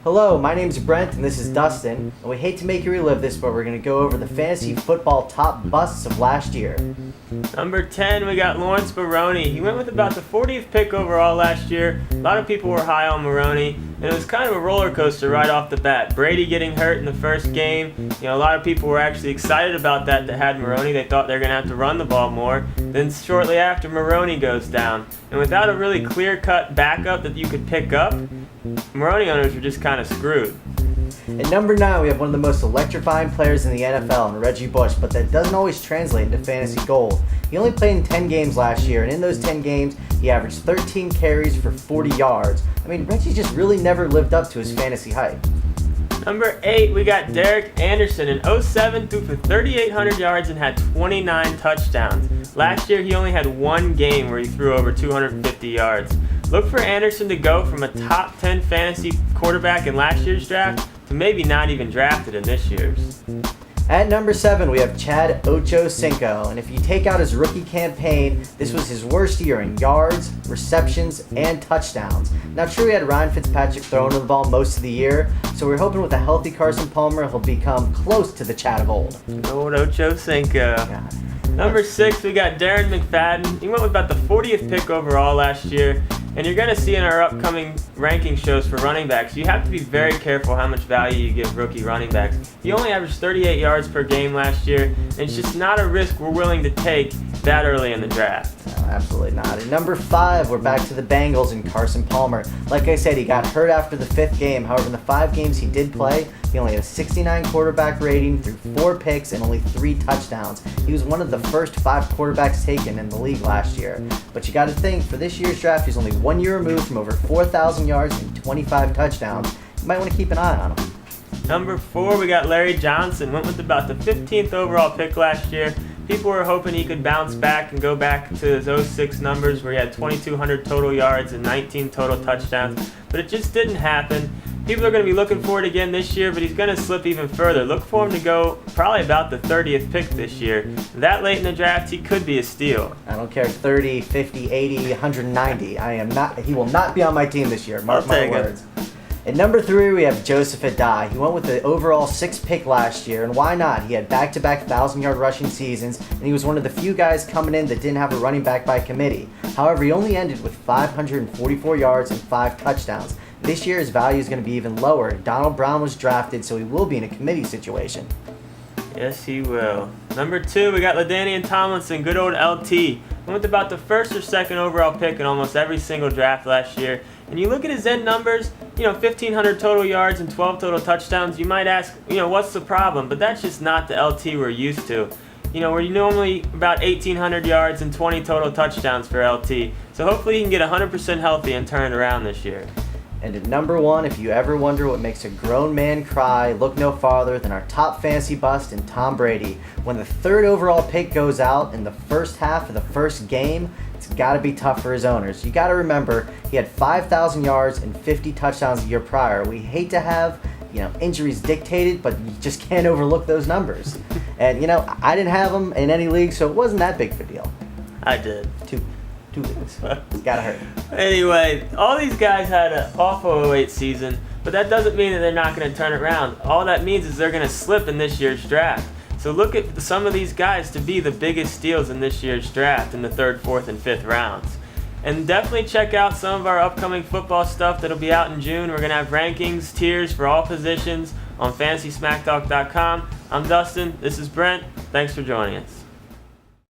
Hello, my name's Brent and this is Dustin, and we hate to make you relive this, but we're going to go over the fantasy football top busts of last year. Number 10, we got Lawrence Maroney. He went with about the 40th pick overall last year. A lot of people were high on Maroney, and it was kind of a roller coaster right off the bat. Brady getting hurt in the first game. A lot of people were actually excited about that had Maroney. They thought they were going to have to run the ball more. Then shortly after, Maroney goes down. And without a really clear-cut backup that you could pick up, Maroney owners were just kind of screwed. At number 9, we have one of the most electrifying players in the NFL, in Reggie Bush, but that doesn't always translate into fantasy gold. He only played in 10 games last year, and in those 10 games, he averaged 13 carries for 40 yards. I mean, Reggie just really never lived up to his fantasy hype. Number 8, we got Derek Anderson. In 2007, threw for 3,800 yards and had 29 touchdowns. Last year, he only had one game where he threw over 250 yards. Look for Anderson to go from a top 10 fantasy quarterback in last year's draft to maybe not even drafted in this year's. At number 7, we have Chad Ochocinco, and if you take out his rookie campaign, this was his worst year in yards, receptions, and touchdowns. Now, true, he had Ryan Fitzpatrick throwing the ball most of the year, so we're hoping with a healthy Carson Palmer, he'll become close to the Chad of old. Old Ochocinco. Number 6, we got Darren McFadden. He went with about the 40th pick overall last year. And you're going to see in our upcoming ranking shows for running backs, you have to be very careful how much value you give rookie running backs. He only averaged 38 yards per game last year, and it's just not a risk we're willing to take that early in the draft. No, absolutely not. At number 5, we're back to the Bengals and Carson Palmer. Like I said, he got hurt after the 5th game. However, in the 5 games he did play, he only had a 69 quarterback rating, threw 4 picks, and only 3 touchdowns. He was one of the first 5 quarterbacks taken in the league last year. But you got to think, for this year's draft, he's only 1 year removed from over 4,000 yards and 25 touchdowns. You might want to keep an eye on him. Number 4, we got Larry Johnson. Went with about the 15th overall pick last year. People were hoping he could bounce back and go back to his 06 numbers where he had 2,200 total yards and 19 total touchdowns, but it just didn't happen. People are going to be looking for it again this year, but he's going to slip even further. Look for him to go probably about the 30th pick this year. That late in the draft, he could be a steal. I don't care, 30, 50, 80, 190. He will not be on my team this year. Mark my words. At number 3, we have Joseph Adai. He went with the overall 6th pick last year, and why not? He had back-to-back 1,000-yard rushing seasons, and he was one of the few guys coming in that didn't have a running back by committee. However, he only ended with 544 yards and 5 touchdowns. This year, his value is going to be even lower. Donald Brown was drafted, so he will be in a committee situation. Yes, he will. Number 2, we got LaDainian Tomlinson, good old LT. Went with about the 1st or 2nd overall pick in almost every single draft last year. And you look at his end numbers, 1,500 total yards and 12 total touchdowns. You might ask, what's the problem? But that's just not the LT we're used to. We're normally about 1,800 yards and 20 total touchdowns for LT. So hopefully he can get 100% healthy and turn it around this year. And at number 1, if you ever wonder what makes a grown man cry, look no farther than our top fantasy bust in Tom Brady. When the 3rd overall pick goes out in the first half of the first game, it's got to be tough for his owners. You got to remember, he had 5,000 yards and 50 touchdowns the year prior. We hate to have, injuries dictated, but you just can't overlook those numbers. And, I didn't have him in any league, so it wasn't that big of a deal. I did. Two leagues. Gotta hurt. Anyway, all these guys had an awful 08 season, but that doesn't mean that they're not going to turn it around. All that means is they're going to slip in this year's draft. So look at some of these guys to be the biggest steals in this year's draft in the 3rd, 4th, and 5th rounds. And definitely check out some of our upcoming football stuff that'll be out in June. We're going to have rankings, tiers for all positions on FantasySmackTalk.com. I'm Dustin. This is Brent. Thanks for joining us.